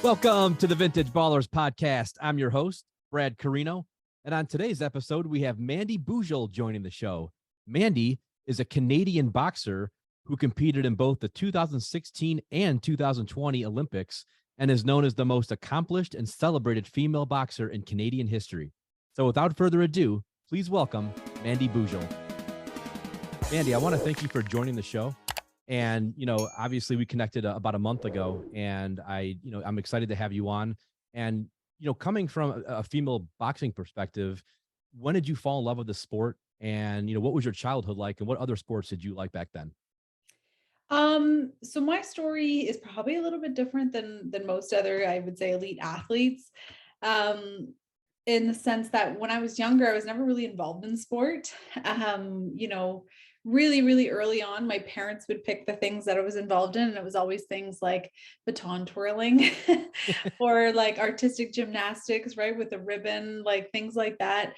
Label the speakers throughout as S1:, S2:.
S1: Welcome to the Vintage Ballers podcast. I'm your host, Brad Carino. And on today's episode, we have Mandy Bujold joining the show. Mandy is a Canadian boxer who competed in both the 2016 and 2020 Olympics and is known as the most accomplished and celebrated female boxer in Canadian history. So without further ado, please welcome Mandy Bujold. Mandy, I want to thank you for joining the show. And, obviously we connected about a month ago, and I'm excited to have you on. And, coming from a female boxing perspective, when did you fall in love with the sport? And, what was your childhood like, and what other sports did you like back then?
S2: So my story is probably a little bit different than most other, I would say, elite athletes. In the sense that when I was younger, I was never really involved in sport. Really, really early on, my parents would pick the things that I was involved in. And it was always things like baton twirling or like artistic gymnastics, right? With a ribbon, like things like that.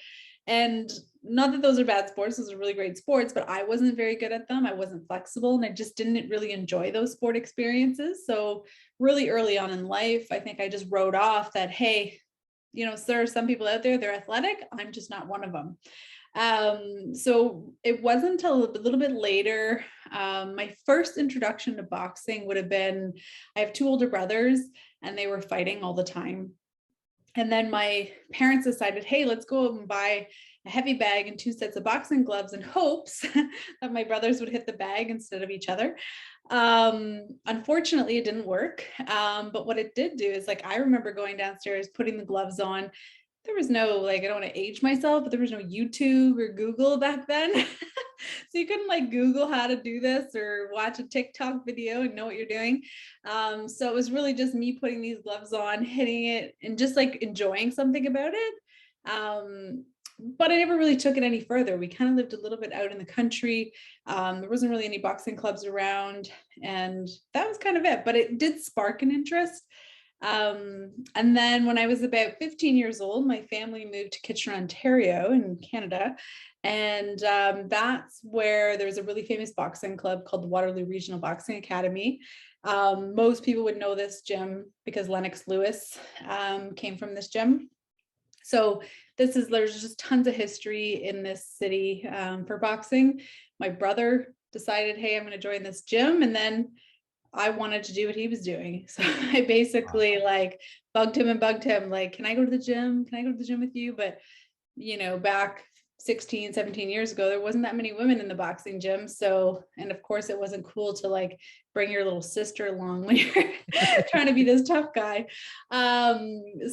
S2: And not that those are bad sports, those are really great sports, but I wasn't very good at them. I wasn't flexible, and I just didn't really enjoy those sport experiences. So really early on in life, I think I just wrote off that, hey, there are some people out there, they're athletic. I'm just not one of them. So it wasn't until a little bit later, my first introduction to boxing would have been, I have two older brothers and they were fighting all the time. And then my parents decided, hey, let's go and buy a heavy bag and 2 sets of boxing gloves in hopes that my brothers would hit the bag instead of each other. Unfortunately, it didn't work. But what it did do is, I remember going downstairs, putting the gloves on. There was no, I don't want to age myself, but there was no YouTube or Google back then. So you couldn't Google how to do this or watch a TikTok video and know what you're doing. So it was really just me putting these gloves on, hitting it, and just enjoying something about it. But I never really took it any further. We kind of lived a little bit out in the country. There wasn't really any boxing clubs around, and that was kind of it. But it did spark an interest. And then when I was about 15 years old, my family moved to Kitchener, Ontario in Canada. And that's where there's a really famous boxing club called the Waterloo Regional Boxing Academy. Most people would know this gym because Lennox Lewis came from this gym. So there's just tons of history in this city for boxing. My brother decided, hey, I'm going to join this gym. And then I wanted to do what he was doing. So I basically bugged him, can I go to the gym? Can I go to the gym with you? But, back 16, 17 years ago, there wasn't that many women in the boxing gym. So, and of course it wasn't cool to bring your little sister along when you're trying to be this tough guy.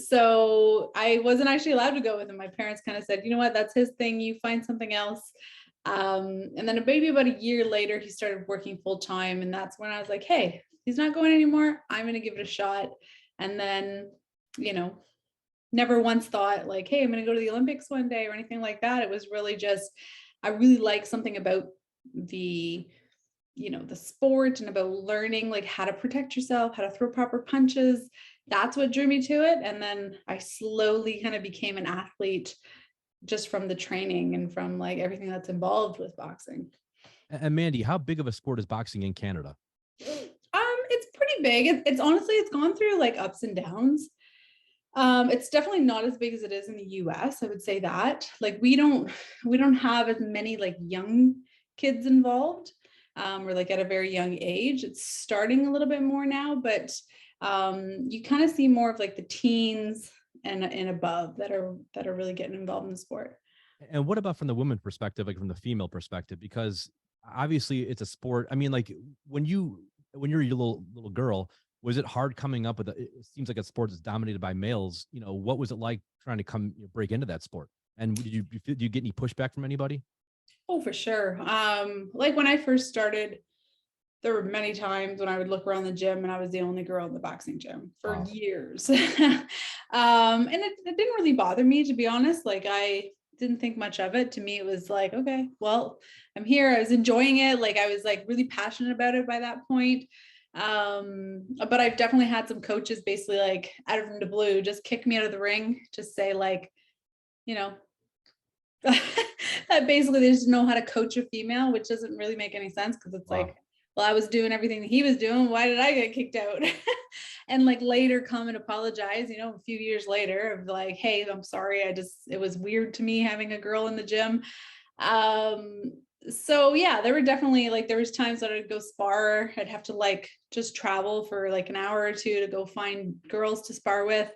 S2: So I wasn't actually allowed to go with him. My parents kind of said, you know what, that's his thing. You find something else. And then maybe about a year later, he started working full time. And that's when I was like, hey, he's not going anymore. I'm going to give it a shot. And then, never once thought hey, I'm going to go to the Olympics one day or anything like that. It was really just, I really like something about the sport and about learning how to protect yourself, how to throw proper punches. That's what drew me to it. And then I slowly kind of became an athlete just from the training and from everything that's involved with boxing.
S1: And Mandy, how big of a sport is boxing in Canada?
S2: It's pretty big. It's honestly, it's gone through ups and downs. It's definitely not as big as it is in the US. I would say that we don't have as many young kids involved, or at a very young age. It's starting a little bit more now, but you kind of see more of the teens and above that are really getting involved in the sport.
S1: And what about from the women perspective, from the female perspective? Because obviously it's a sport. I mean, when you're a little girl, was it hard coming up with it seems like a sport that's dominated by males. What was it like trying to break into that sport? And did you get any pushback from anybody?
S2: Oh, for sure. When I first started, there were many times when I would look around the gym and I was the only girl in the boxing gym for years. And it didn't really bother me, to be honest. I didn't think much of it. To me, it was okay, well, I'm here. I was enjoying it. I was really passionate about it by that point. But I've definitely had some coaches basically out of the blue just kick me out of the ring, just say that basically they just know how to coach a female, which doesn't really make any sense because it's
S1: Wow.
S2: like, well, I was doing everything that he was doing. Why did I get kicked out? And like later come and apologize, a few years later of like, hey, I'm sorry. It was weird to me having a girl in the gym. Um, so yeah, there were definitely like, there was times that I'd go spar. I'd have to like just travel for like an hour or two to go find girls to spar with.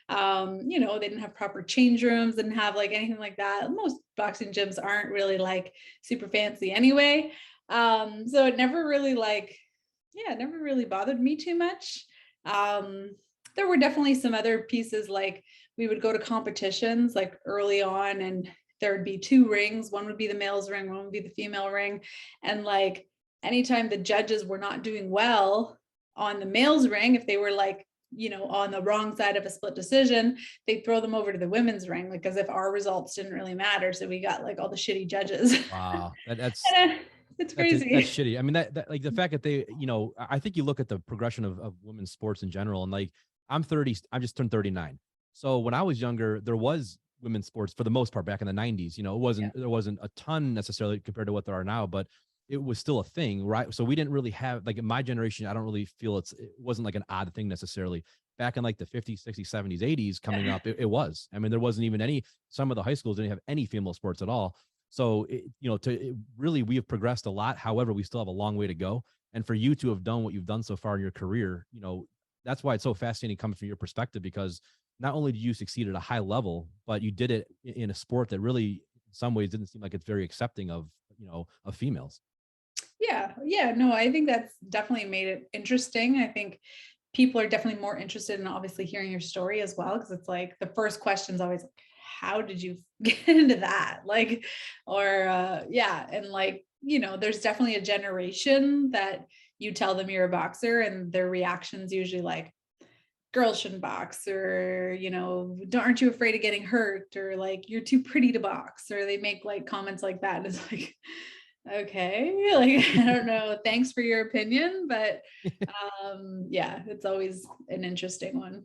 S2: They didn't have proper change rooms, didn't have like anything like that. Most boxing gyms aren't really like super fancy anyway. So it never really it never really bothered me too much. There were definitely some other pieces, like we would go to competitions like early on, and there would be two rings. One would be the male's ring, one would be the female ring. And like anytime the judges were not doing well on the male's ring, if they were like, on the wrong side of a split decision, they'd throw them over to the women's ring, like as if our results didn't really matter. So we got like all the shitty judges.
S1: Wow.
S2: It's
S1: That's
S2: crazy.
S1: shitty. I mean, that like the fact that they, I think you look at the progression of women's sports in general, and like I'm 30, I just turned 39. So when I was younger, there was women's sports for the most part back in the 90s. There wasn't a ton necessarily compared to what there are now, but it was still a thing, right? So we didn't really have, like in my generation, I don't really feel it wasn't like an odd thing necessarily. Back in like the 50s, 60s, 70s, 80s coming up, it was. I mean, there wasn't even some of the high schools didn't have any female sports at all. So, really, we have progressed a lot. However, we still have a long way to go. And for you to have done what you've done so far in your career, that's why it's so fascinating coming from your perspective, because not only did you succeed at a high level, but you did it in a sport that really, in some ways, didn't seem like it's very accepting of females.
S2: Yeah. No, I think that's definitely made it interesting. I think people are definitely more interested in obviously hearing your story as well, because it's like the first question is always like, how did you get into that? Like, or yeah. And like, there's definitely a generation that you tell them you're a boxer and their reactions usually like, girls shouldn't box, or aren't you afraid of getting hurt, or like you're too pretty to box, or they make like comments like that. And it's like, okay, like I don't know, thanks for your opinion, but yeah, it's always an interesting one.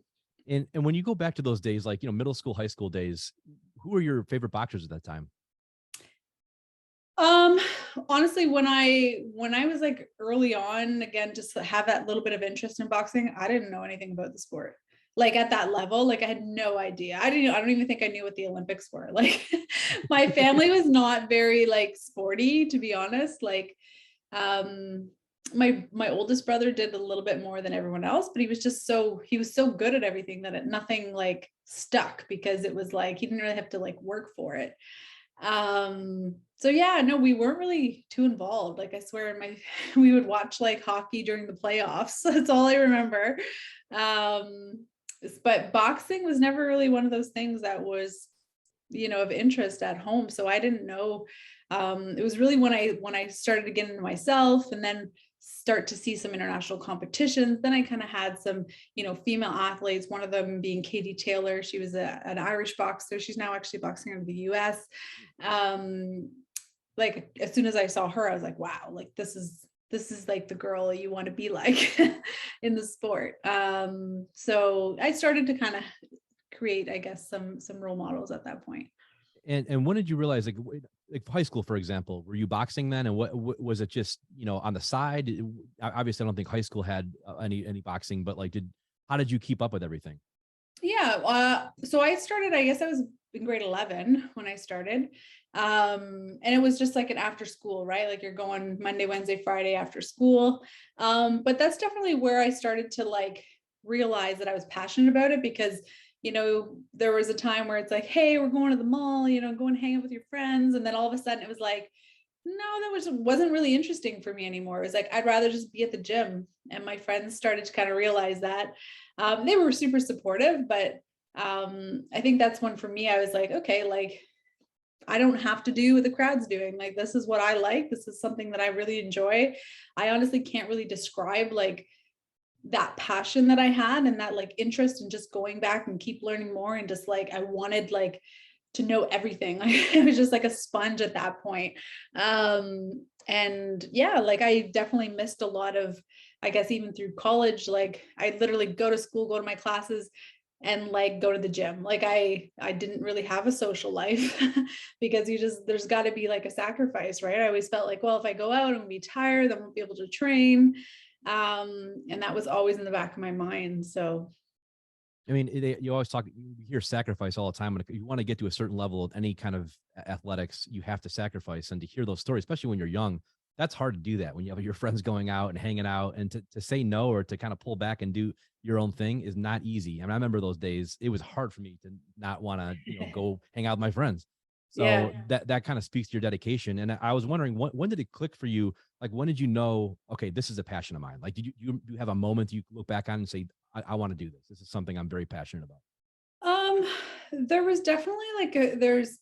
S1: And when you go back to those days, like middle school, high school days, who were your favorite boxers at that time?
S2: Um, Honestly, when I was like early on, again, just to have that little bit of interest in boxing, I didn't know anything about the sport. Like at that level, like I had no idea. I don't even think I knew what the Olympics were. Like my family was not very like sporty, to be honest. Like um my oldest brother did a little bit more than everyone else, but he was so good at everything that nothing like stuck, because it was like he didn't really have to like work for it. So yeah, no, we weren't really too involved. Like I swear we would watch like hockey during the playoffs. That's all I remember. Um, but boxing was never really one of those things that was, of interest at home. So I didn't know. It was really when I started to get into myself and then start to see some international competitions. Then I kind of had some, female athletes, one of them being Katie Taylor. She was an Irish boxer. She's now actually boxing in the US. Like as soon as I saw her, I was like, wow, like this is like the girl you want to be like in the sport. So I started to kind of create, I guess, some role models at that point.
S1: And when did you realize, like high school, for example, were you boxing then? And what was it, just on the side? Obviously, I don't think high school had any boxing, but like, how did you keep up with everything?
S2: Yeah. So I started, I guess I was in grade 11 when I started. And it was just like an after school, right? Like you're going Monday, Wednesday, Friday after school. But that's definitely where I started to like realize that I was passionate about it, because there was a time where it's like, hey, we're going to the mall, go and hang out with your friends. And then all of a sudden it was like, no, that wasn't really interesting for me anymore. It was like, I'd rather just be at the gym. And my friends started to kind of realize that. They were super supportive, but I think that's one for me. I was like, okay, like I don't have to do what the crowd's doing. Like, this is what I like. This is something that I really enjoy. I honestly can't really describe like that passion that I had and that like interest in just going back and keep learning more. And just like, I wanted like to know everything. Like it was just like a sponge at that point. And yeah, like I definitely missed a lot of, I guess, even through college, like I literally go to school, go to my classes, and like go to the gym. Like I didn't really have a social life because there's got to be like a sacrifice, right? I always felt like, well, if I go out, I'm gonna be tired, I won't be able to train. And that was always in the back of my mind. So
S1: I mean, you always talk, you hear sacrifice all the time. And if you want to get to a certain level of any kind of athletics, you have to sacrifice. And to hear those stories, especially when you're young, that's hard to do that when you have your friends going out and hanging out, and to say no or to kind of pull back and do your own thing is not easy. I mean, I remember those days. It was hard for me to not want to, go hang out with my friends. So
S2: yeah.
S1: that kind of speaks to your dedication. And I was wondering, when did it click for you? Like, when did you know, okay, this is a passion of mine? Like, did you have a moment you look back on and say, I want to do this. This is something I'm very passionate about.
S2: Um, there was definitely like there's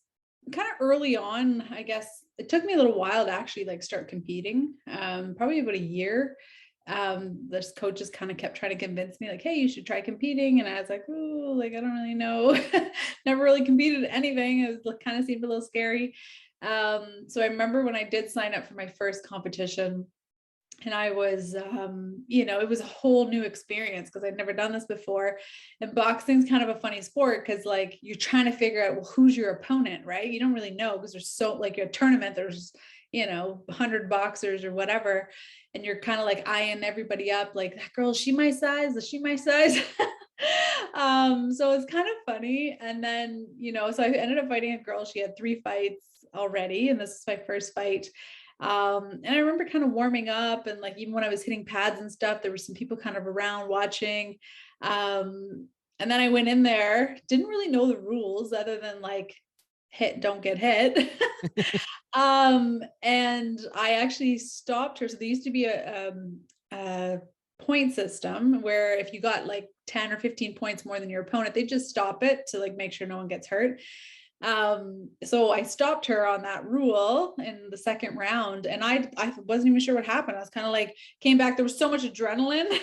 S2: kind of early on, I guess it took me a little while to actually like start competing. Probably about a year. This coach just kind of kept trying to convince me like, hey, you should try competing. And I was like, oh, like, I don't really know. Never really competed at anything. It was kind of seemed a little scary. So I remember when I did sign up for my first competition, and I was, it was a whole new experience because I'd never done this before. And boxing's kind of a funny sport because like you're trying to figure out, well, who's your opponent, right? You don't really know because there's so like a tournament, there's 100 boxers or whatever, and you're kind of like eyeing everybody up, like that girl, is she my size? Is she my size? So it's kind of funny. And then, so I ended up fighting a girl. She had 3 fights already, and this is my first fight. And I remember kind of warming up, and like even when I was hitting pads and stuff, there were some people kind of around watching. And then I went in there, didn't really know the rules other than like hit, don't get hit. And I actually stopped her. So there used to be a point system where if you got like 10 or 15 points more than your opponent, they just stop it to like make sure no one gets hurt. So I stopped her on that rule in the second round, and I wasn't even sure what happened. I was kind of like, came back, there was so much adrenaline.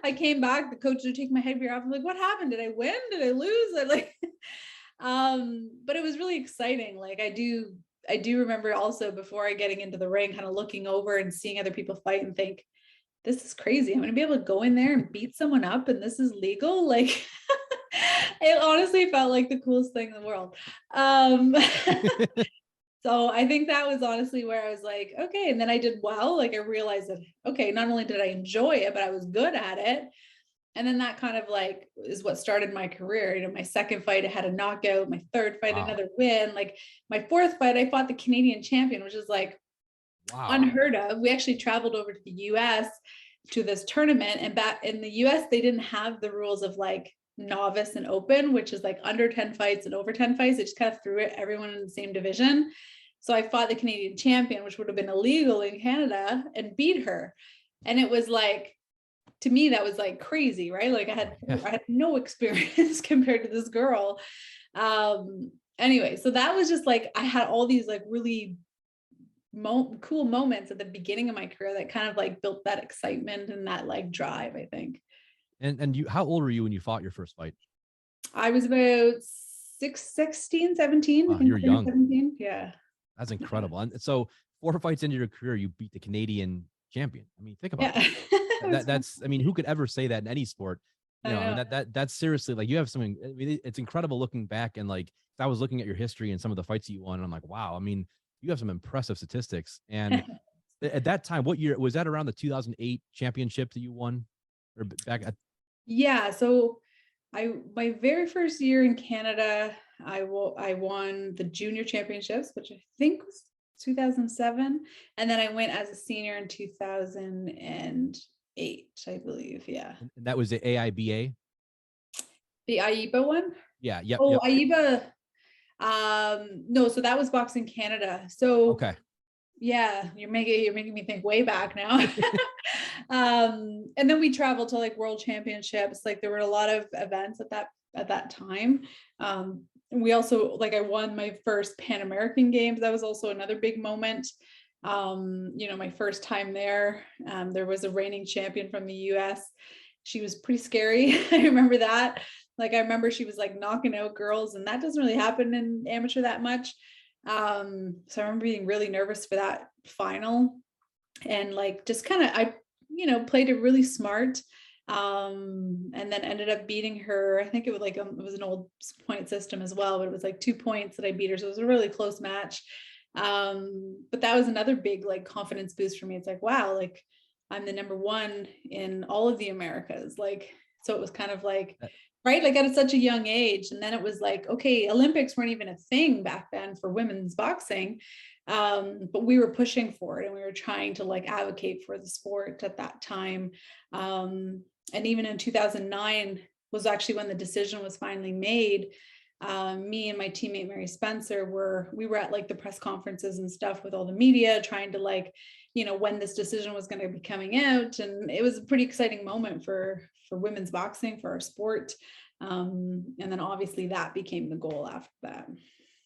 S2: I came back, the coach would take my headgear off. I'm like, what happened? Did I win? Did I lose? I like, but it was really exciting. Like I do remember also before I getting into the ring, kind of looking over and seeing other people fight and think, this is crazy. I'm going to be able to go in there and beat someone up, and this is legal. Like, it honestly felt like the coolest thing in the world. So I think that was honestly where I was like, okay. And then I did well. Like I realized that, okay, not only did I enjoy it, but I was good at it. And then that kind of like is what started my career. My second fight, I had a knockout. My third fight,
S1: Wow.
S2: another win. Like my fourth fight, I fought the Canadian champion, which is like unheard of. We actually traveled over to the US to this tournament, and back in the US, they didn't have the rules of like novice and open, which is like under 10 fights and over 10 fights. They just kind of threw it everyone in the same division. So I fought the Canadian champion, which would have been illegal in Canada, and beat her. And it was like, to me, that was like crazy, right? Like I had no experience compared to this girl. Anyway, so that was just like, I had all these like really cool moments at the beginning of my career that kind of like built that excitement and that like drive, I think.
S1: And you, how old were you when you fought your first fight?
S2: I was about 16, 17. I think
S1: You're young.
S2: 17. Yeah.
S1: That's incredible. And so 4 fights into your career, you beat the Canadian champion. I mean, think about that. That's, I mean, who could ever say that in any sport? I mean, that's seriously like, you have something, I mean, it's incredible looking back, and like, I was looking at your history and some of the fights that you won, and I'm like, wow, I mean, you have some impressive statistics. And at that time, what year was that? Around the 2008 championship that you won, or back at?
S2: Yeah. So my very first year in Canada, I won the junior championships, which I think was 2007. And then I went as a senior in 2008, I believe. Yeah.
S1: And that was the AIBA.
S2: The AIBA one?
S1: Yeah. Yep.
S2: Oh,
S1: Yep.
S2: AIBA. No, so that was Boxing Canada. So
S1: okay.
S2: Yeah, you're making me think way back now. And then we traveled to like world championships. Like there were a lot of events at that time. We also, like, I won my first Pan American Games. That was also another big moment. My first time there. There was a reigning champion from the US. She was pretty scary. I remember that. Like I remember she was like knocking out girls, and that doesn't really happen in amateur that much. So I remember being really nervous for that final, and like just kind of I played it really smart. And then ended up beating her. I think it was like, it was an old point system as well, but it was like 2 points that I beat her. So it was a really close match. But that was another big like confidence boost for me. It's like, wow, like I'm the number one in all of the Americas. Like, so it was kind of like, right, like at such a young age. And then it was like, okay, Olympics weren't even a thing back then for women's boxing. But we were pushing for it, and we were trying to like advocate for the sport at that time. And even in 2009 was actually when the decision was finally made. Me and my teammate Mary Spencer we were at like the press conferences and stuff with all the media, trying to like, when this decision was going to be coming out. And it was a pretty exciting moment for women's boxing, for our sport. And then obviously that became the goal after that.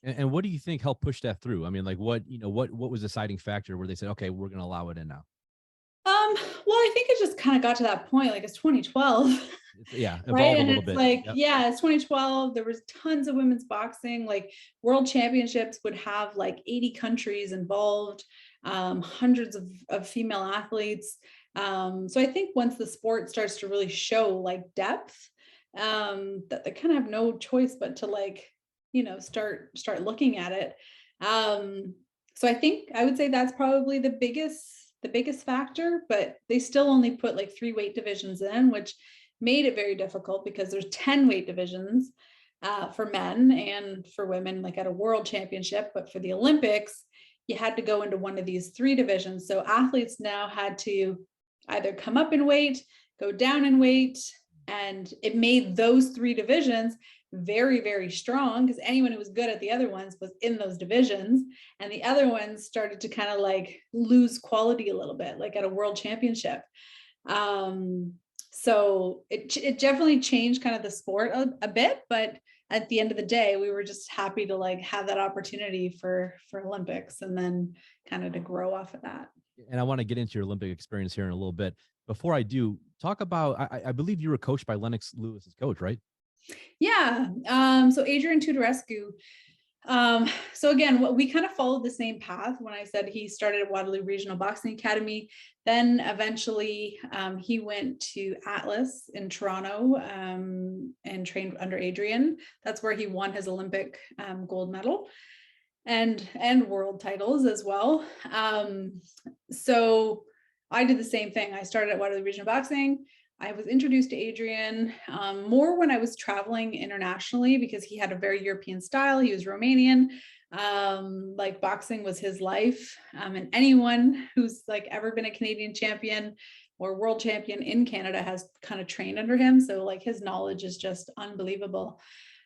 S1: And what do you think helped push that through? I mean, like what was the deciding factor where they said, okay, we're going to allow it in now?
S2: Well, I think it just kind of got to that point. Like it's 2012.
S1: Yeah,
S2: Right.
S1: evolved a
S2: And
S1: little
S2: it's
S1: bit.
S2: like,
S1: Yep.
S2: yeah, it's 2012. There was tons of women's boxing, like world championships would have like 80 countries involved, hundreds of female athletes. So I think once the sport starts to really show like depth, that they kind of have no choice but to like, start looking at it. So I think I would say that's probably the biggest factor, but they still only put like 3 weight divisions in, which made it very difficult because there's 10 weight divisions for men and for women, like at a world championship. But for the Olympics, you had to go into one of these 3 divisions. So athletes now had to either come up in weight, go down in weight, and it made those 3 divisions very, very strong, because anyone who was good at the other ones was in those divisions, and the other ones started to kind of like lose quality a little bit, like at a world championship. So it definitely changed kind of the sport a bit, but at the end of the day, we were just happy to like have that opportunity for Olympics, and then kind of to grow off of that.
S1: And I want to get into your Olympic experience here in a little bit. Before I do, talk about, I believe you were coached by Lennox Lewis's coach, right?
S2: Yeah. So Adrian Tudorescu. So again, we kind of followed the same path. When I said he started at Waterloo Regional Boxing Academy, then eventually he went to Atlas in Toronto and trained under Adrian. That's where he won his Olympic gold medal and world titles as well. So I did the same thing. I started at Waterloo Regional Boxing. I was introduced to Adrian more when I was traveling internationally, because he had a very European style. He was Romanian. Like boxing was his life. And anyone who's like ever been a Canadian champion or world champion in Canada has kind of trained under him. So like his knowledge is just unbelievable.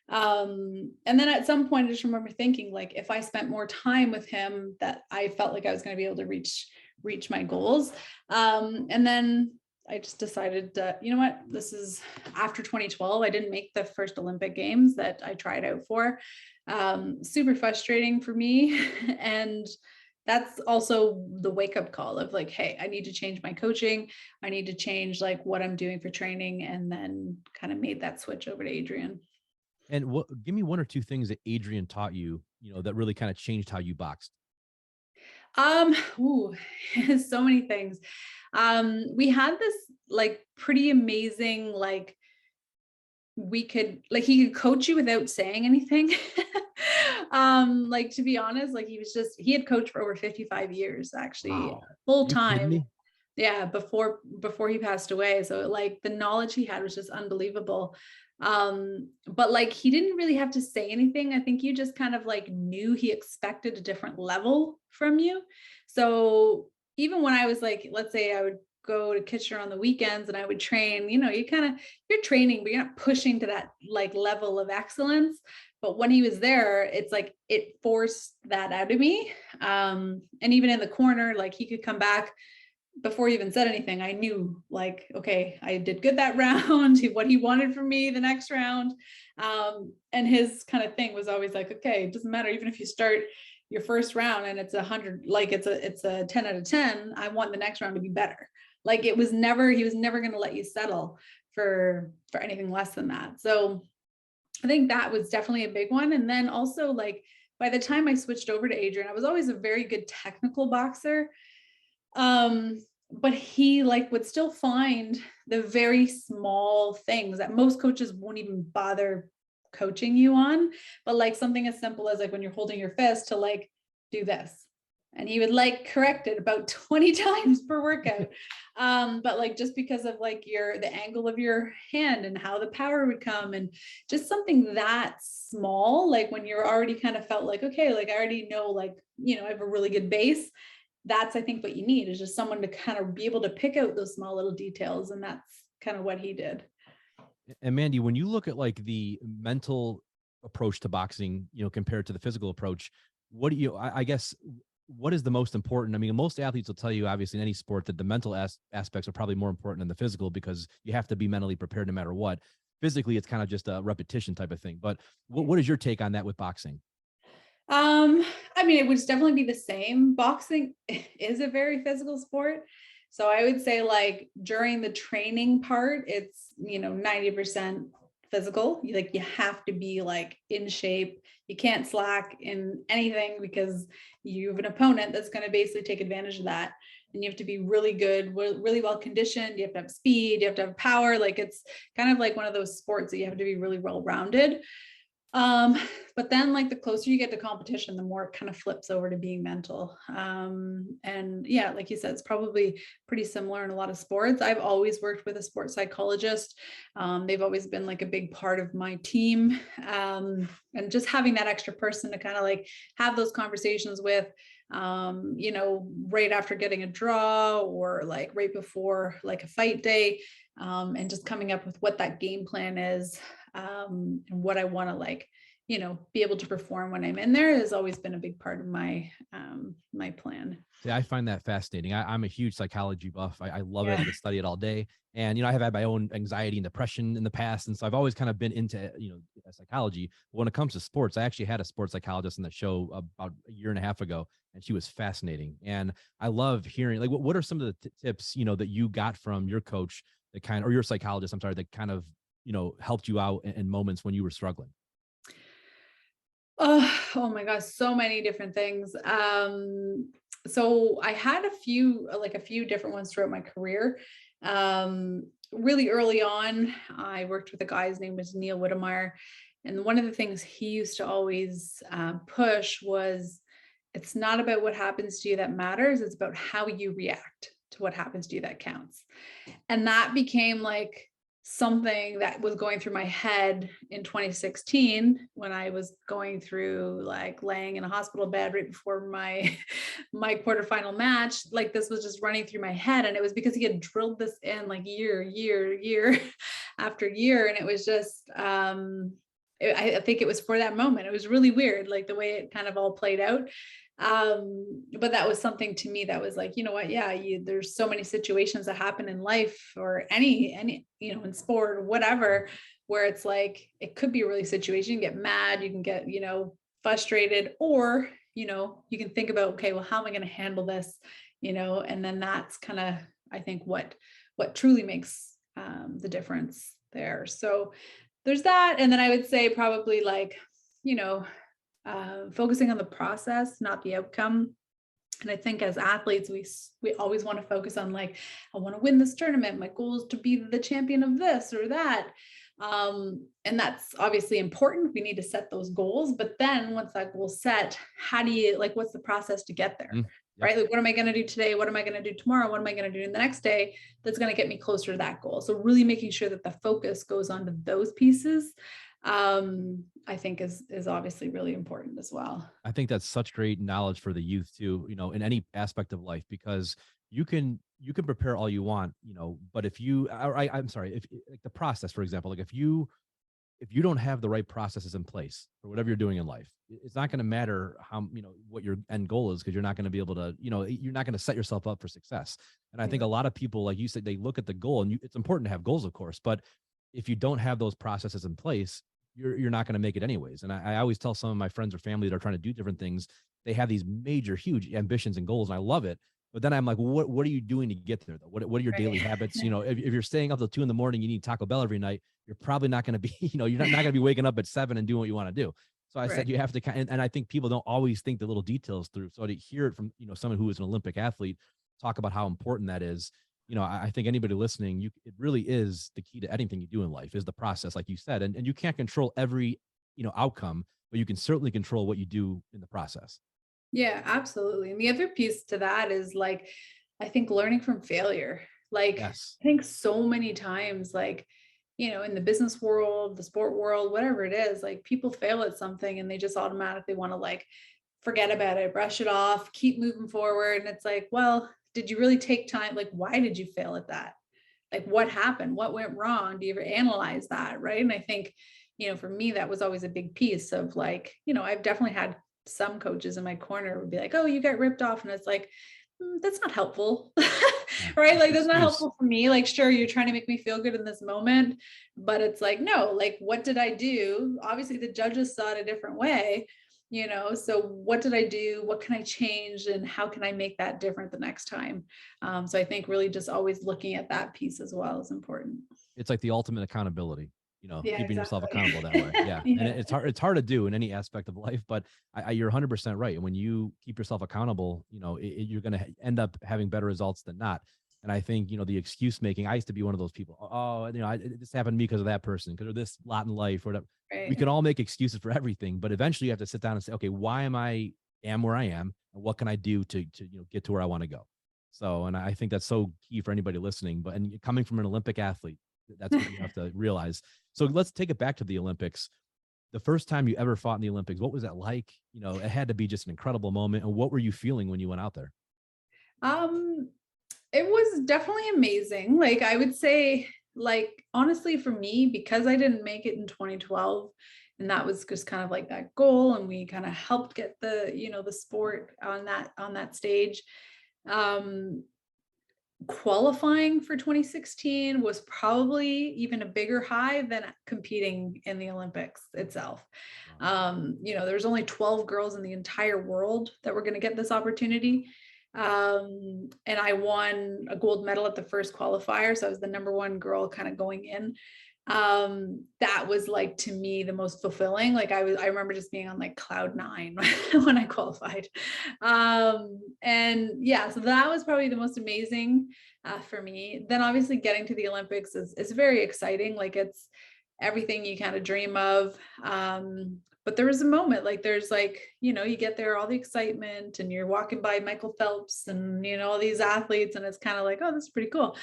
S2: And then at some point, I just remember thinking, like, if I spent more time with him, that I felt like I was going to be able to reach my goals. And then I just decided, you know what, this is after 2012. I didn't make the first Olympic Games that I tried out for. Super frustrating for me. And that's also the wake up call of like, hey, I need to change my coaching. I need to change like what I'm doing for training. And then kind of made that switch over to Adrian.
S1: And give me 1 or 2 things that Adrian taught you, that really kind of changed how you boxed.
S2: Ooh, so many things. We had this like pretty amazing, like he could coach you without saying anything. Like to be honest, like he had coached for over 55 years, actually.
S1: Wow.
S2: Full
S1: You kidding
S2: time.
S1: me?
S2: Yeah, before he passed away. So like the knowledge he had was just unbelievable. But like he didn't really have to say anything. I think you just kind of like knew he expected a different level from you. So even when I was like, let's say I would go to Kitchener on the weekends and I would train, you're training, but you're not pushing to that like level of excellence. But when he was there, it's like it forced that out of me. And even in the corner, like he could come back before he even said anything. I knew like, okay, I did good that round, what he wanted from me the next round. And his kind of thing was always like, okay, it doesn't matter. Even if you start your first round and it's 100, like it's a 10 out of 10, I want the next round to be better. Like he was never going to let you settle for anything less than that. So I think that was definitely a big one. And then also like, by the time I switched over to Adrian, I was always a very good technical boxer. but he like would still find the very small things that most coaches won't even bother coaching you on, but like something as simple as like when you're holding your fist to like do this, and he would like correct it about 20 times per workout. But like just because of like the angle of your hand and how the power would come, and just something that small, like when you're already kind of felt like, okay, like I already know, like, I have a really good base. That's, I think, what you need is just someone to kind of be able to pick out those small little details. And that's kind of what he did.
S1: And Mandy, when you look at like the mental approach to boxing, compared to the physical approach, what do you, I guess, what is the most important? I mean, most athletes will tell you, obviously, in any sport, that the mental aspects are probably more important than the physical, because you have to be mentally prepared no matter what. Physically, it's kind of just a repetition type of thing. But what is your take on that with boxing?
S2: I mean, it would definitely be the same. Boxing is a very physical sport. So I would say like during the training part, it's, 90% physical. You have to be like in shape. You can't slack in anything because you have an opponent that's going to basically take advantage of that. And you have to be really good, really well conditioned. You have to have speed, you have to have power. Like it's kind of like one of those sports that you have to be really well rounded. But then like the closer you get to competition, the more it kind of flips over to being mental. And yeah, like you said, it's probably pretty similar in a lot of sports. I've always worked with a sports psychologist. They've always been like a big part of my team. And just having that extra person to kind of like have those conversations with, right after getting a draw or like right before like a fight day, and just coming up with what that game plan is, and what I want to like, be able to perform when I'm in there has always been a big part of my plan.
S1: Yeah, I find that fascinating. I'm a huge psychology buff. I love it.
S2: Yeah.
S1: I could study it all day. And, I have had my own anxiety and depression in the past. And so I've always kind of been into, psychology. But when it comes to sports, I actually had a sports psychologist on the show about a year and a half ago, and she was fascinating. And I love hearing, like, what are some of the tips, that you got from your coach that or your psychologist, I'm sorry, that kind of, helped you out in moments when you were struggling?
S2: Oh my gosh, so many different things. So I had a few different ones throughout my career. Really early on, I worked with a guy, his name was Neil Whittemire. And one of the things he used to always push was, it's not about what happens to you that matters. It's about how you react to what happens to you that counts. And that became like something that was going through my head in 2016 when I was going through like laying in a hospital bed right before my my quarterfinal match. Like this was just running through my head, and it was because he had drilled this in like year after year. And it was just I think it was for that moment. It was really weird, like the way it kind of all played out. But that was something to me that was like, you know what, yeah, there's so many situations that happen in life or any in sport or whatever, where it's like it could be a really situation. You get mad, you can get frustrated, or you can think about, okay, well, how am I going to handle this, and then that's kind of, I think, what truly makes the difference there. So there's that. And then I would say probably like, focusing on the process, not the outcome. And I think as athletes, we always want to focus on like, I want to win this tournament. My goal is to be the champion of this or that. And that's obviously important. We need to set those goals. But then once that goal's set, how do you like, what's the process to get there?
S1: Yep.
S2: Right? Like, what am I going to do today? What am I going to do tomorrow? What am I going to do in the next day that's going to get me closer to that goal? So really making sure that the focus goes onto those pieces, I think is obviously really important as well.
S1: I think that's such great knowledge for the youth too, in any aspect of life, because you can prepare all you want, but if you, I'm sorry, if like the process, for example, like if you don't have the right processes in place for whatever you're doing in life, it's not going to matter how, what your end goal is, because you're not going to be able to, you're not going to set yourself up for success. And I think a lot of people, like you said, they look at the goal, and it's important to have goals, of course, but if you don't have those processes in place, you're not going to make it anyways. And I always tell some of my friends or family that are trying to do different things, they have these major, huge ambitions and goals, and I love it. But then I'm like, what are you doing to get there though? What are your daily habits? If you're staying up till 2 a.m, you need Taco Bell every night, you're probably not going to be, you're not going to be waking up at 7 and doing what you want to do. So I said, you have to and I think people don't always think the little details through. So to hear it from, someone who is an Olympic athlete, talk about how important that is. I think anybody listening, it really is the key to anything you do in life is the process, like you said, and you can't control every, outcome, but you can certainly control what you do in the process.
S2: Yeah, absolutely. And the other piece to that is like, I think learning from failure. Like,
S1: Yes.
S2: I think so many times, like, in the business world, the sport world, whatever it is, like people fail at something and they just automatically want to like forget about it, brush it off, keep moving forward. And it's like, well, did you really take time? Like, why did you fail at that? Like, what happened? What went wrong? Do you ever analyze that? Right. And I think, for me, that was always a big piece of like, I've definitely had some coaches in my corner would be like, oh, you got ripped off. And it's like, that's not helpful.
S1: Yeah.
S2: Right.
S1: That's
S2: Like,
S1: an
S2: that's not
S1: excuse.
S2: helpful for me. Like, sure, you're trying to make me feel good in this moment, but it's like, no, like, what did I do? Obviously, the judges saw it a different way, so what did I do? What can I change? And how can I make that different the next time? So I think really just always looking at that piece as well is important.
S1: It's like the ultimate accountability,
S2: Yeah,
S1: keeping yourself
S2: exactly.
S1: accountable that way. Yeah. And
S2: Yeah.
S1: it's hard to do in any aspect of life, but you're 100% right. And when you keep yourself accountable, you're going to end up having better results than not. And I think, the excuse making, I used to be one of those people. Oh, this happened to me because of that person, because of this lot in life or whatever. We
S2: Right.
S1: can all make excuses for everything, but eventually you have to sit down and say, okay, why am where I am, and what can I do to get to where I want to go? So, and I think that's so key for anybody listening. But and coming from an Olympic athlete, that's what you have to realize. So let's take it back to the Olympics. The first time you ever fought in the Olympics, what was that like? It had to be just an incredible moment. And what were you feeling when you went out there?
S2: Um, it was definitely amazing. Like I would say, like honestly, for me, because I didn't make it in 2012, and that was just kind of like that goal, and we kind of helped get the sport on that stage. Um, Qualifying for 2016 was probably even a bigger high than competing in the Olympics itself.
S1: Wow.
S2: There was only 12 girls in the entire world that were going to get this opportunity. And I won a gold medal at the first qualifier. So I was the number one girl kind of going in. That was like to me the most fulfilling. Like I remember just being on like cloud nine when I qualified. And yeah, so that was probably the most amazing for me. Then obviously getting to the Olympics is very exciting. Like it's everything you kind of dream of. But there was a moment like there's like, you get there, all the excitement, and you're walking by Michael Phelps and, all these athletes, and it's kind of like, oh, this is pretty cool.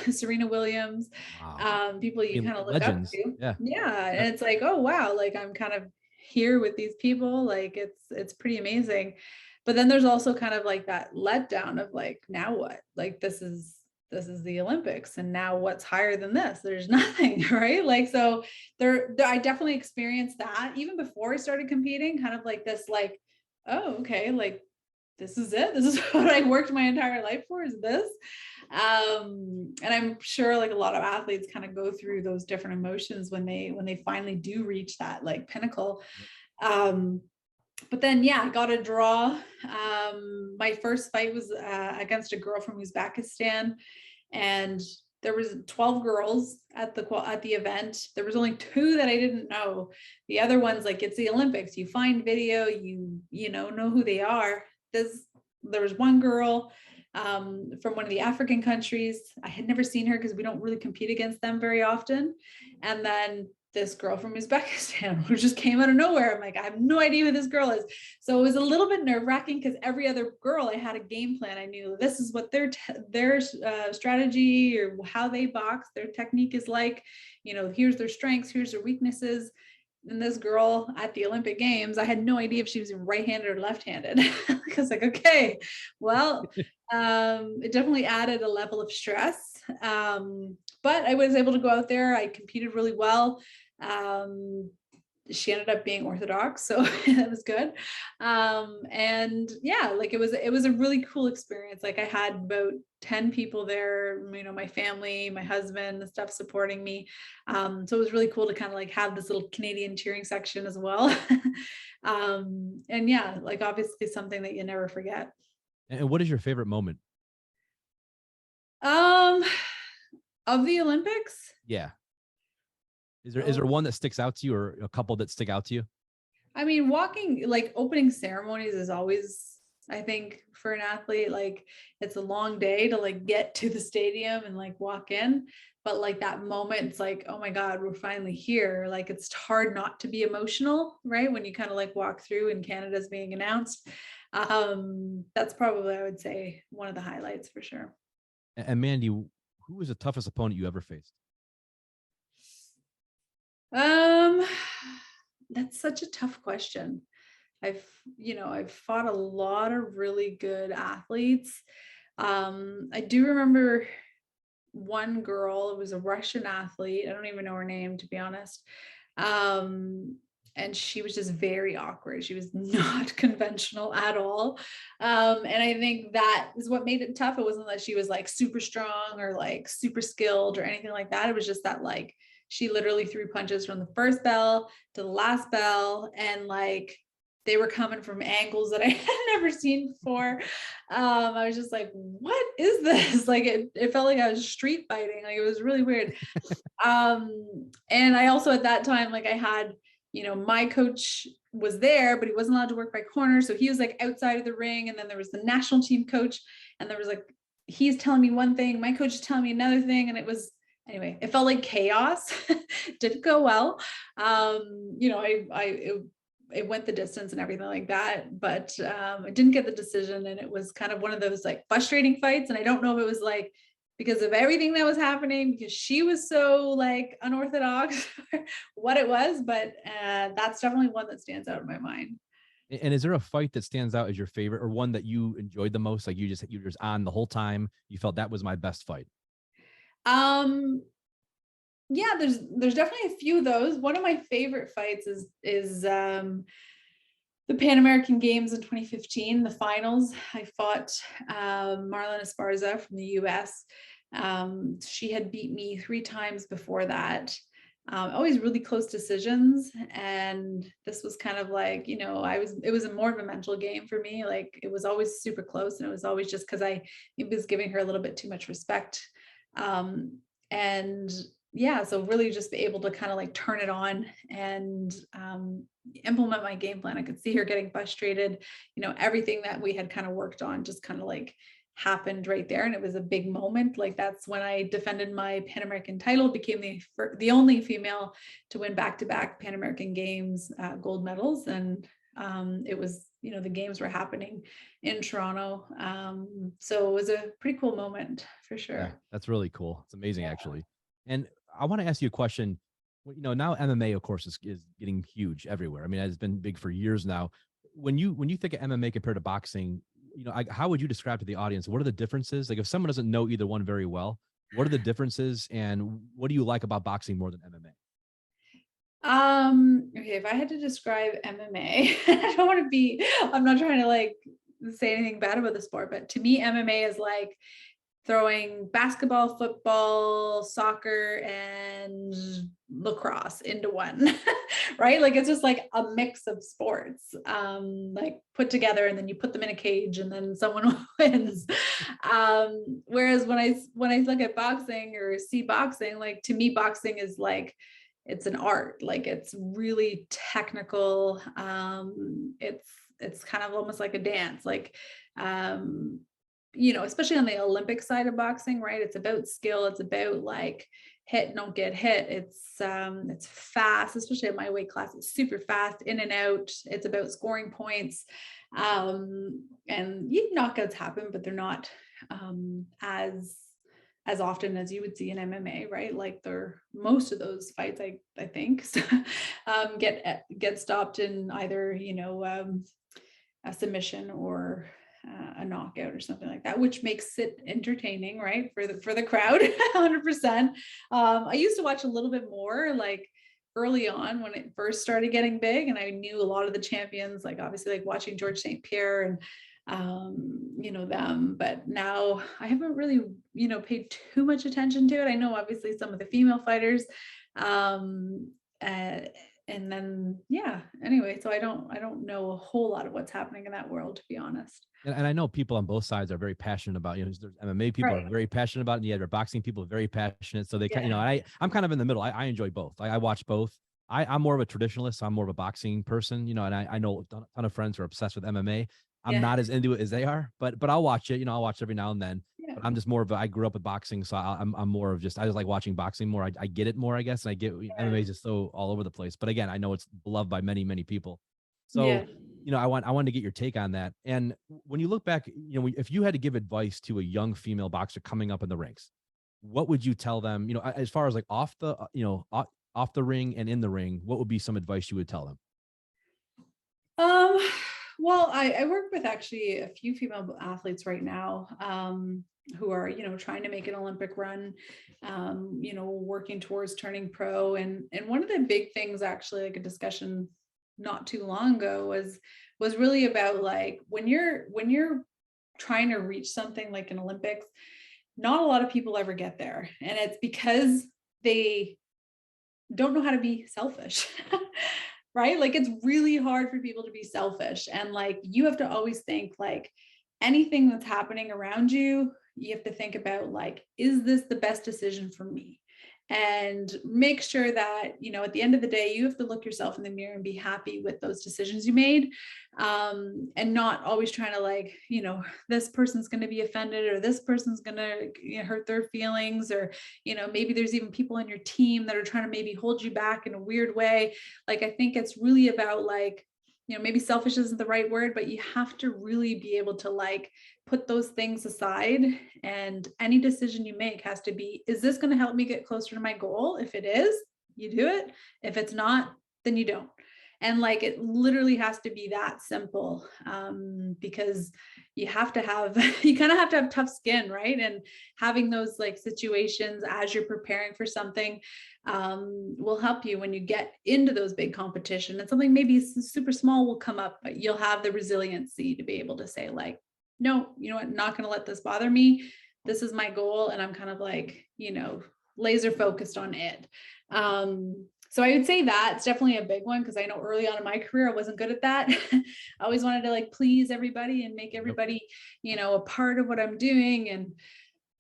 S2: Serena Williams,
S1: Wow.
S2: people
S1: I
S2: you
S1: mean,
S2: kind of look up
S1: legends.
S2: to.
S1: Yeah.
S2: Yeah.
S1: Yep.
S2: And it's like, oh, wow, like I'm kind of here with these people. Like it's pretty amazing. But then there's also kind of like that letdown of like, now what? Like this is the Olympics, and now what's higher than this? There's nothing, right? Like, so there I definitely experienced that even before I started competing, kind of like this, like, oh, okay, like this is it. This is what I worked my entire life for, is this. And I'm sure like a lot of athletes kind of go through those different emotions when they finally do reach that like pinnacle.
S1: Yep.
S2: Um, but then yeah, I got a draw. My first fight was against a girl from Uzbekistan, and there was 12 girls at the event. There was only 2 that I didn't know. The other ones, like, it's the Olympics, you find video, you know who they are. There was one girl from one of the African countries. I had never seen her because we don't really compete against them very often. And then this girl from Uzbekistan who just came out of nowhere. I'm like, I have no idea who this girl is. So it was a little bit nerve wracking because every other girl, I had a game plan. I knew this is what their strategy or how they box, their technique is like, here's their strengths, here's their weaknesses. And this girl at the Olympic Games, I had no idea if she was right-handed or left-handed. I was like, okay, well, it definitely added a level of stress. But I was able to go out there. I competed really well. She ended up being Orthodox, so that was good. And yeah, like it was a really cool experience. Like I had about 10 people there, my family, my husband, and stuff supporting me. So it was really cool to kind of like have this little Canadian cheering section as well. And yeah, like obviously something that you never forget.
S1: And what is your favorite moment?
S2: Um, of the Olympics?
S1: Yeah. Is there
S2: Oh,
S1: one that sticks out to you, or a couple that stick out to you?
S2: I mean, walking like opening ceremonies is always I think for an athlete, like it's a long day to like get to the stadium and like walk in. But like that moment, it's like, oh my God, we're finally here. Like it's hard not to be emotional, right? When you kind of like walk through and Canada's being announced. That's probably, I would say, one of the highlights for sure.
S1: And Mandy, who was the toughest opponent you ever faced?
S2: Um, that's such a tough question. I've fought a lot of really good athletes. I do remember one girl, it was a Russian athlete. I don't even know her name, to be honest. Um, and she was just very awkward. She was not conventional at all. And I think that is what made it tough. It wasn't that she was like super strong or like super skilled or anything like that. It was just that like she literally threw punches from the first bell to the last bell, and like they were coming from angles that I had never seen before. I was just like, what is this? Like it felt like I was street fighting. Like it was really weird. And I also at that time, like I had, my coach was there, but he wasn't allowed to work by corner. So he was like outside of the ring. And then there was the national team coach. And there was like, he's telling me one thing, my coach is telling me another thing. And it was, anyway, it felt like chaos. Didn't go well. It went the distance and everything like that, but I didn't get the decision. And it was kind of one of those like frustrating fights. And I don't know if it was like because of everything that was happening, because she was so like unorthodox, what it was, but that's definitely one that stands out in my mind.
S1: And is there a fight that stands out as your favorite, or one that you enjoyed the most? Like you were just on the whole time. You felt that was my best fight.
S2: Um, yeah, there's definitely a few of those. One of my favorite fights is the Pan American Games in 2015, the finals. I fought Marlon Esparza from the US. She had beat me 3 times before that. Always really close decisions. And this was kind of like, it was more of a mental game for me. Like it was always super close. And it was always just because I was giving her a little bit too much respect. And yeah, so really just be able to kind of like turn it on and implement my game plan. I could see her getting frustrated. Everything that we had kind of worked on just kind of like happened right there, and it was a big moment. Like that's when I defended my Pan American title, became the only female to win back-to-back Pan American Games gold medals, and it was the games were happening in Toronto, so it was a pretty cool moment for sure.
S1: Yeah, that's really cool. It's amazing, actually. And I want to ask you a question. Now MMA, of course, is getting huge everywhere. I mean, it's been big for years now. When you think of MMA compared to boxing, how would you describe to the audience, what are the differences? Like if someone doesn't know either one very well, what are the differences, and what do you like about boxing more than MMA?
S2: Okay, if I had to describe MMA, I'm not trying to like say anything bad about the sport, but to me, MMA is like throwing basketball, football, soccer, and lacrosse into one, right? Like it's just like a mix of sports, like put together, and then you put them in a cage, and then someone wins. Whereas when I look at boxing or see boxing, like to me, boxing is like it's an art. Like it's really technical. It's kind of almost like a dance. Like especially on the Olympic side of boxing, right? It's about skill. It's about like hit, don't get hit. It's fast, especially at my weight class. It's super fast, in and out. It's about scoring points. And knockouts happen, but they're not as often as you would see in MMA, right? Like most of those fights, I think, get stopped in either a submission or a knockout or something like that, which makes it entertaining, right? For the crowd, 100%. I used to watch a little bit more, like early on when it first started getting big, and I knew a lot of the champions, like obviously like watching George St. Pierre and them, but now I haven't really paid too much attention to it. I know obviously some of the female fighters, and then anyway, so I don't know a whole lot of what's happening in that world, to be honest.
S1: And I know people on both sides are very passionate about, there's MMA people
S2: Right.
S1: are very passionate about it, and yet boxing people are very passionate. So they can,
S2: Yeah.
S1: I'm kind of in the middle. I enjoy both. I watch both. I'm more of a traditionalist. So I'm more of a boxing person, and I know a ton of friends who are obsessed with MMA. I'm not as into it as they are, but I'll watch it. I'll watch every now and then.
S2: Yeah.
S1: But I'm just more of I grew up with boxing, so I'm more of I just like watching boxing more. I get it more, I guess. And I get MMA is just so all over the place. But again, I know it's beloved by many, many people. So,
S2: Yeah.
S1: I wanted to get your take on that. And when you look back, if you had to give advice to a young female boxer coming up in the ranks, what would you tell them, as far as like off the, off the ring and in the ring, what would be some advice you would tell them?
S2: Um, well, I work with actually a few female athletes right now, who are, trying to make an Olympic run, working towards turning pro. And one of the big things, actually, like a discussion not too long ago was really about like when you're trying to reach something like an Olympics, not a lot of people ever get there. And it's because they don't know how to be selfish. Right? Like it's really hard for people to be selfish. And like you have to always think like anything that's happening around you, you have to think about like, is this the best decision for me? And make sure that, at the end of the day, you have to look yourself in the mirror and be happy with those decisions you made. And not always trying to like, this person's going to be offended or this person's going to hurt their feelings, or, maybe there's even people on your team that are trying to maybe hold you back in a weird way. Like, I think it's really about like, maybe selfish isn't the right word, but you have to really be able to like put those things aside. And any decision you make has to be, is this going to help me get closer to my goal? If it is, you do it. If it's not, then you don't. And like, it literally has to be that simple, because you kind of have to have tough skin, right? And having those like situations as you're preparing for something, will help you when you get into those big competition, and something maybe super small will come up, but you'll have the resiliency to be able to say like, no, you know what, not going to let this bother me. This is my goal. And I'm kind of like, laser focused on it. So I would say that's definitely a big one, because I know early on in my career, I wasn't good at that. I always wanted to like please everybody and make everybody, a part of what I'm doing. And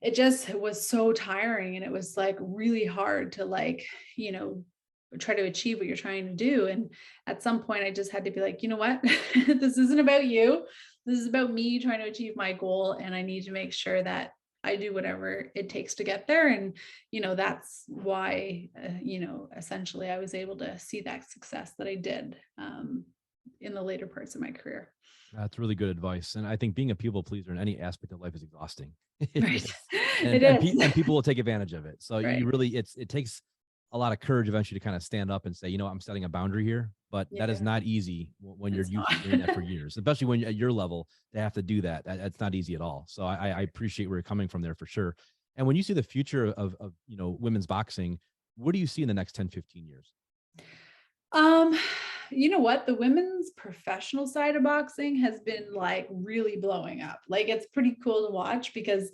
S2: it just was so tiring. And it was like really hard to like, try to achieve what you're trying to do. And at some point I just had to be like, you know what, this isn't about you. This is about me trying to achieve my goal. And I need to make sure that I do whatever it takes to get there. And, that's why, essentially I was able to see that success that I did, in the later parts of my career.
S1: That's really good advice. And I think being a people pleaser in any aspect of life is exhausting.
S2: Right.
S1: And people will take advantage of it. So
S2: Right.
S1: you really, it takes a lot of courage eventually to kind of stand up and say, I'm setting a boundary here, but that is not easy when you're used to doing that for years, especially when at your level, they have to do that. That's not easy at all. So I appreciate where you're coming from there for sure. And when you see the future of women's boxing, what do you see in the next 10, 15 years?
S2: You know what? The women's professional side of boxing has been like really blowing up. Like it's pretty cool to watch, because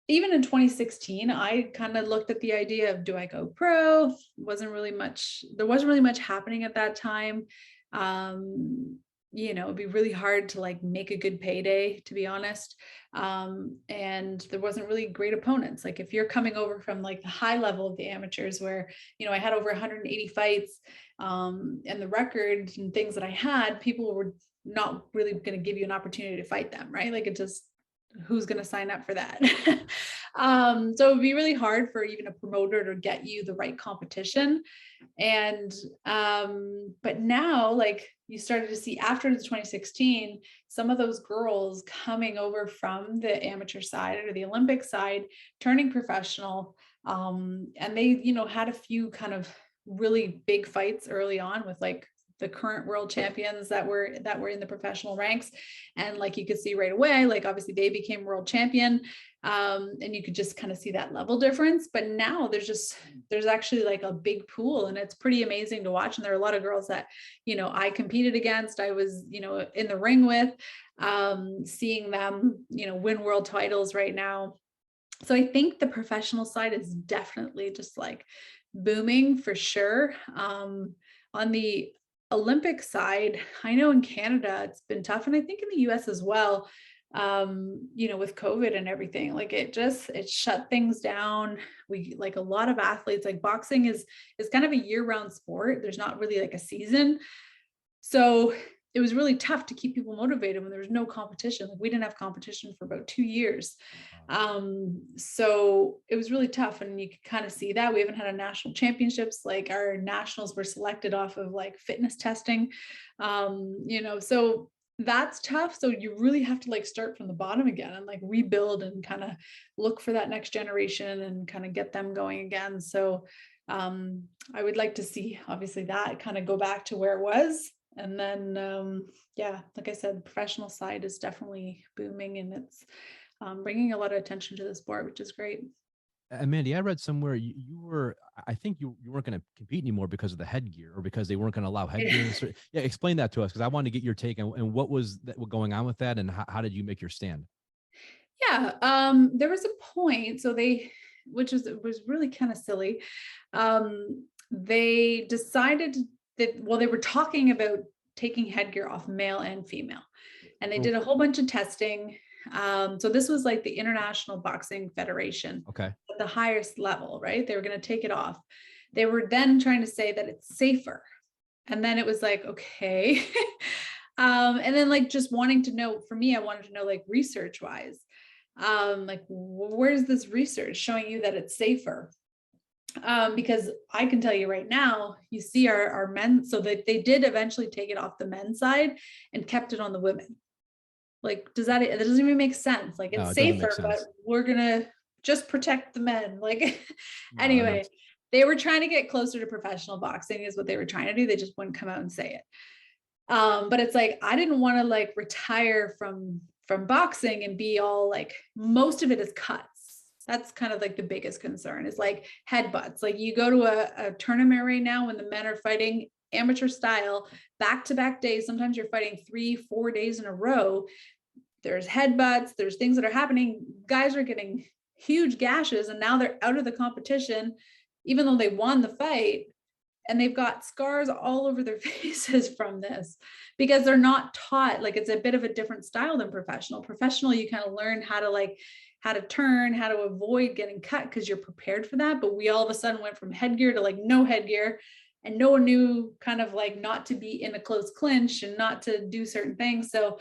S2: even in 2016, I kind of looked at the idea of, do I go pro? There wasn't really much happening at that time. It'd be really hard to like make a good payday, to be honest. And there wasn't really great opponents. Like if you're coming over from like the high level of the amateurs, where, I had over 180 fights, and the records and things that I had, people were not really going to give you an opportunity to fight them, right? Like it just, who's going to sign up for that? So it'd be really hard for even a promoter to get you the right competition. And but now, like you started to see after the 2016, some of those girls coming over from the amateur side or the Olympic side, turning professional. And they, had a few kind of really big fights early on with like the current world champions that were in the professional ranks. And like you could see right away, like obviously they became world champion, and you could just kind of see that level difference. But now there's actually like a big pool, and it's pretty amazing to watch. And there are a lot of girls that I competed against, I was in the ring with, seeing them win world titles right now. So I think the professional side is definitely just like booming for sure. On the Olympic side, I know in Canada it's been tough, and I think in the US as well, with COVID and everything, like it shut things down. We, like a lot of athletes, like boxing is kind of a year-round sport. There's not really like a season. So it was really tough to keep people motivated when there was no competition. Like we didn't have competition for about 2 years. So it was really tough, and you could kind of see that we haven't had a national championships. Like our nationals were selected off of like fitness testing, so that's tough. So you really have to like start from the bottom again and like rebuild and kind of look for that next generation and kind of get them going again. So I would like to see obviously that kind of go back to where it was. And then, like I said, professional side is definitely booming, and it's bringing a lot of attention to the sport, which is great.
S1: And Mandy, I read somewhere you were, I think you weren't going to compete anymore because of the headgear, or because they weren't going to allow headgear. Yeah, explain that to us, because I wanted to get your take and what was going on with that, and how did you make your stand?
S2: Yeah, there was a point, so which was really kind of silly. They decided that, well, they were talking about taking headgear off male and female, and they did a whole bunch of testing. So this was like the International Boxing Federation,
S1: Okay.
S2: at the highest level, right? They were going to take it off. They were then trying to say that it's safer. And then it was like, okay. And then like just wanting to know, for me, I wanted to know like research wise, like where's this research showing you that it's safer? Because I can tell you right now, you see our men, so that they did eventually take it off the men's side and kept it on the women. Like, that doesn't even make sense. Like, it's safer, but we're gonna just protect the men. Like, anyway, they were trying to get closer to professional boxing is what they were trying to do. They just wouldn't come out and say it. But it's like, I didn't want to like retire from boxing and be all like, most of it is cuts. That's kind of like the biggest concern is like headbutts. Like you go to a tournament right now when the men are fighting amateur style, back-to-back days. Sometimes you're fighting 3-4 days in a row. There's headbutts, there's things that are happening. Guys are getting huge gashes, and now they're out of the competition, even though they won the fight, and they've got scars all over their faces from this because they're not taught. Like, it's a bit of a different style than professional. Professional, you kind of learn how to turn, how to avoid getting cut because you're prepared for that. But we all of a sudden went from headgear to like no headgear, and no one knew kind of like not to be in a close clinch and not to do certain things. So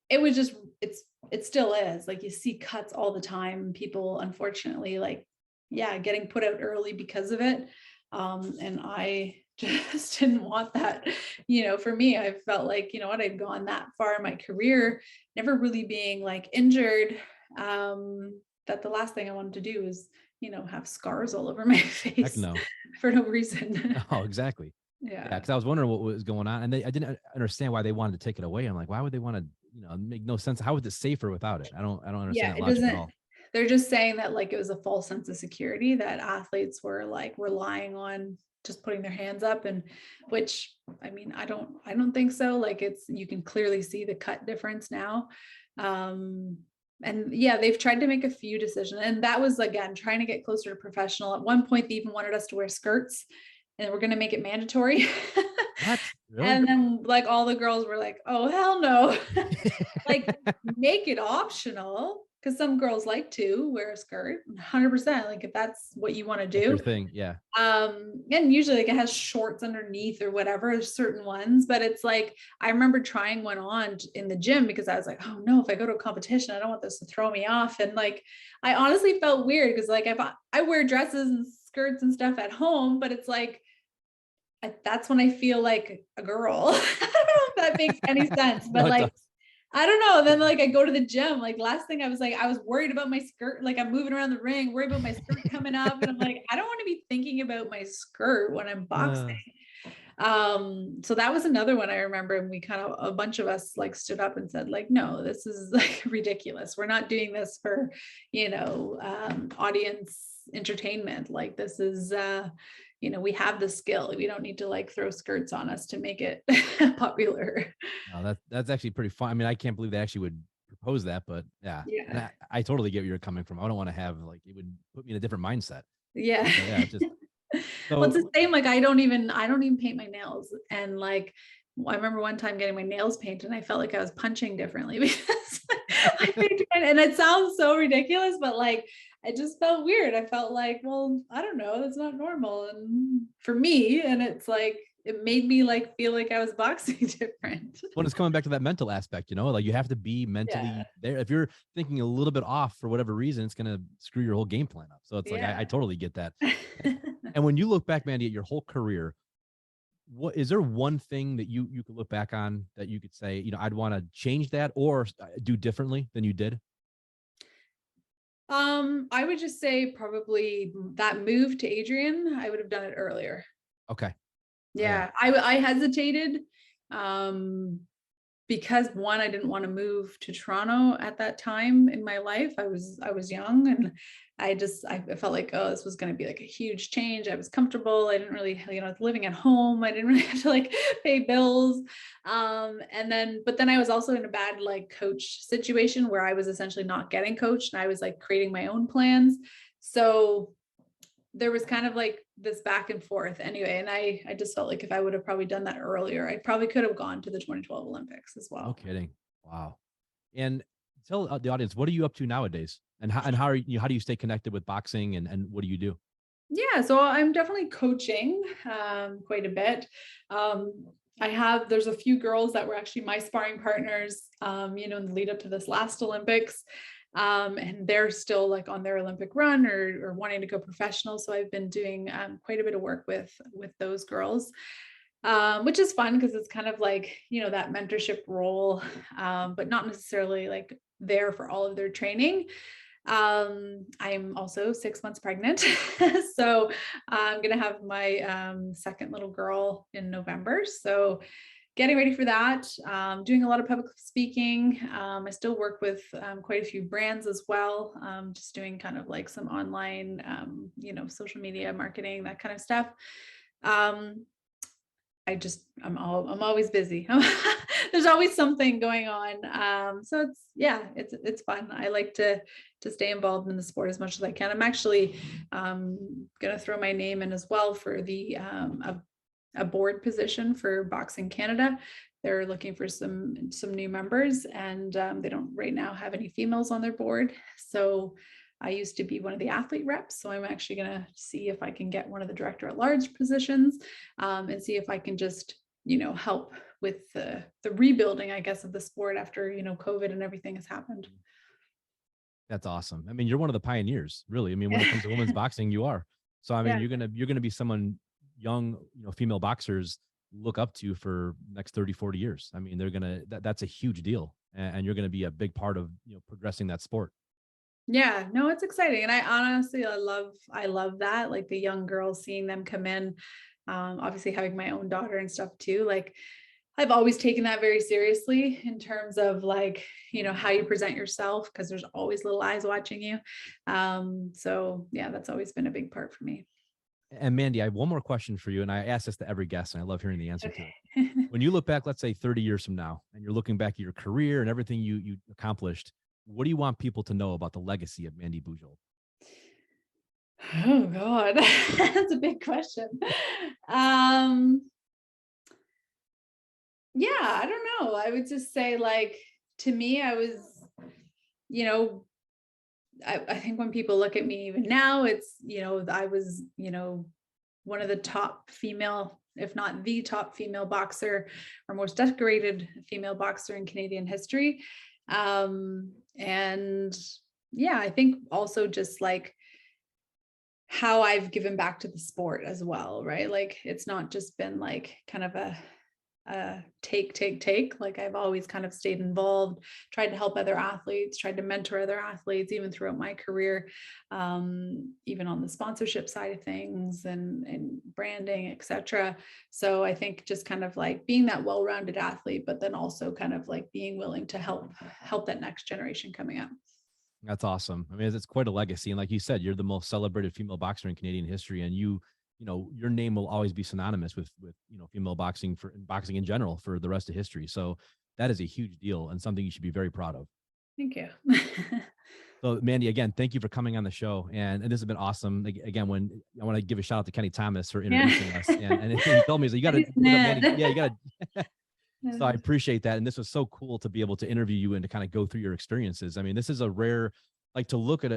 S2: it was just, it still is like, you see cuts all the time. People, unfortunately, like, getting put out early because of it. And I just didn't want that. For me, I felt like, what, I'd gone that far in my career, never really being like injured, that the last thing I wanted to do is, have scars all over my face.
S1: No.
S2: For no reason.
S1: Oh, exactly. Yeah, because I was wondering what was going on, and I didn't understand why they wanted to take it away. I'm like, why would they want to? Make no sense. How is it safer without it? I don't understand that logic at all.
S2: They're just saying that like it was a false sense of security, that athletes were like relying on just putting their hands up, and which, I mean, I don't think so. Like, you can clearly see the cut difference now. And they've tried to make a few decisions, and that was, again, trying to get closer to professional. At one point, they even wanted us to wear skirts, and we're going to make it mandatory.
S1: What? Really?
S2: And then like all the girls were like, oh, hell no. Like, make it optional, because some girls like to wear a skirt. 100%, like if that's what you want to do.
S1: Your thing, yeah.
S2: And usually like it has shorts underneath or whatever, certain ones. But it's like, I remember trying one on in the gym because I was like, oh no, if I go to a competition, I don't want this to throw me off. And like, I honestly felt weird because like I wear dresses and skirts and stuff at home, but it's like, that's when I feel like a girl. I don't know if that makes any sense, but like, I don't know. Then like I go to the gym, like last thing I was worried about my skirt. Like I'm moving around the ring, worried about my skirt coming up. And I'm like, I don't want to be thinking about my skirt when I'm boxing. So that was another one I remember. And a bunch of us like stood up and said like, no, this is like ridiculous. We're not doing this for, audience entertainment. Like, this is, we have the skill. We don't need to like throw skirts on us to make it popular.
S1: No, that's actually pretty fun. I mean, I can't believe they actually would propose that, but yeah. And I totally get where you're coming from. I don't want to have like, it would put me in a different mindset.
S2: Yeah.
S1: So, yeah.
S2: Well, it's the same. Like, I don't even paint my nails. And like, I remember one time getting my nails painted and I felt like I was punching differently because I painted, and it sounds so ridiculous, but like, it just felt weird. I felt like, well, I don't know, that's not normal. And for me, and it's like, it made me like feel like I was boxing different.
S1: When it's coming back to that mental aspect, like you have to be
S2: Yeah.
S1: mentally there. If you're thinking a little bit off for whatever reason, it's going to screw your whole game plan up. So it's like, I
S2: Yeah.
S1: totally get that. And when you look back, Mandy, at your whole career, what is there one thing that you could look back on that you could say, I'd want to change that or do differently than you did?
S2: I would just say probably that move to Adrian, I would have done it earlier.
S1: Okay. Oh, yeah.
S2: Yeah, I hesitated because one, I didn't want to move to Toronto at that time in my life. I was young, and I felt like, oh, this was going to be like a huge change. I was comfortable. I didn't really, living at home. I didn't really have to like pay bills. But then I was also in a bad like coach situation where I was essentially not getting coached, and I was like creating my own plans. So there was kind of like this back and forth anyway. And I just felt like if I would have probably done that earlier, I probably could have gone to the 2012 Olympics as well.
S1: No kidding. Wow. And tell the audience, what are you up to nowadays? And how do you stay connected with boxing and what do you do?
S2: Yeah, so I'm definitely coaching quite a bit. There's a few girls that were actually my sparring partners, in the lead up to this last Olympics. And they're still like on their Olympic run or wanting to go professional. So I've been doing quite a bit of work with those girls, which is fun because it's kind of like, that mentorship role, but not necessarily like there for all of their training. I'm also 6 months pregnant. So I'm going to have my second little girl in November. So getting ready for that, doing a lot of public speaking. I still work with quite a few brands as well, just doing kind of like some online, social media marketing, that kind of stuff. I'm always busy. There's always something going on. So it's fun. I like to stay involved in the sport as much as I can. I'm actually going to throw my name in as well for the a board position for Boxing Canada. They're looking for some new members, and they don't right now have any females on their board. So I used to be one of the athlete reps. So I'm actually going to see if I can get one of the director at large positions, and see if I can just, help with the rebuilding, I guess, of the sport after, COVID and everything has happened.
S1: That's awesome. I mean, you're one of the pioneers, really. I mean, when it comes to women's boxing, you are. So, I mean,
S2: Yeah.
S1: you're going to be someone young, female boxers look up to for next 30, 40 years. I mean, that's a huge deal. And you're going to be a big part of, progressing that sport.
S2: Yeah, no, it's exciting. And I love that, like the young girls, seeing them come in, obviously having my own daughter and stuff too. Like I've always taken that very seriously in terms of like, how you present yourself, because there's always little eyes watching you. So yeah, that's always been a big part for me.
S1: And Mandy, I have one more question for you. And I ask this to every guest, and I love hearing the answer to
S2: Okay.
S1: it. When you look back, let's say 30 years from now, and you're looking back at your career and everything you accomplished, what do you want people to know about the legacy of Mandy Bujold?
S2: Oh God, that's a big question. Yeah, I don't know. I would just say, like, to me, I was, I think when people look at me even now, it's, I was, one of the top female, if not the top female boxer or most decorated female boxer in Canadian history. And yeah, I think also just like how I've given back to the sport as well, right? Like it's not just been like kind of a take. Like I've always kind of stayed involved, tried to help other athletes, tried to mentor other athletes, even throughout my career, even on the sponsorship side of things and branding, etc. So I think just kind of like being that well-rounded athlete, but then also kind of like being willing to help that next generation coming up.
S1: That's awesome. I mean, it's quite a legacy. And like you said, you're the most celebrated female boxer in Canadian history. And your name will always be synonymous with female boxing boxing in general for the rest of history. So that is a huge deal and something you should be very proud of.
S2: Thank you.
S1: So Mandy, again, thank you for coming on the show. And this has been awesome. Again, when I want to give a shout out to Kenny Thomas for introducing us. And he told me, so you got to, yeah, you got to. So I appreciate that. And this was so cool to be able to interview you and to kind of go through your experiences. I mean, this is a rare like to look at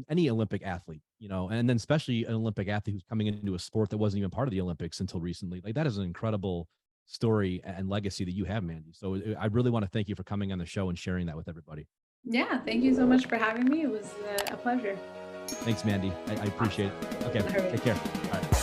S1: any Olympic athlete, you know, and then especially an Olympic athlete who's coming into a sport that wasn't even part of the Olympics until recently. Like that is an incredible story and legacy that you have, Mandy. So I really want to thank you for coming on the show and sharing that with everybody.
S2: Yeah, thank you so much for having me. It was a pleasure.
S1: Thanks, Mandy. I appreciate it. Okay,
S2: All right.
S1: take care. All right.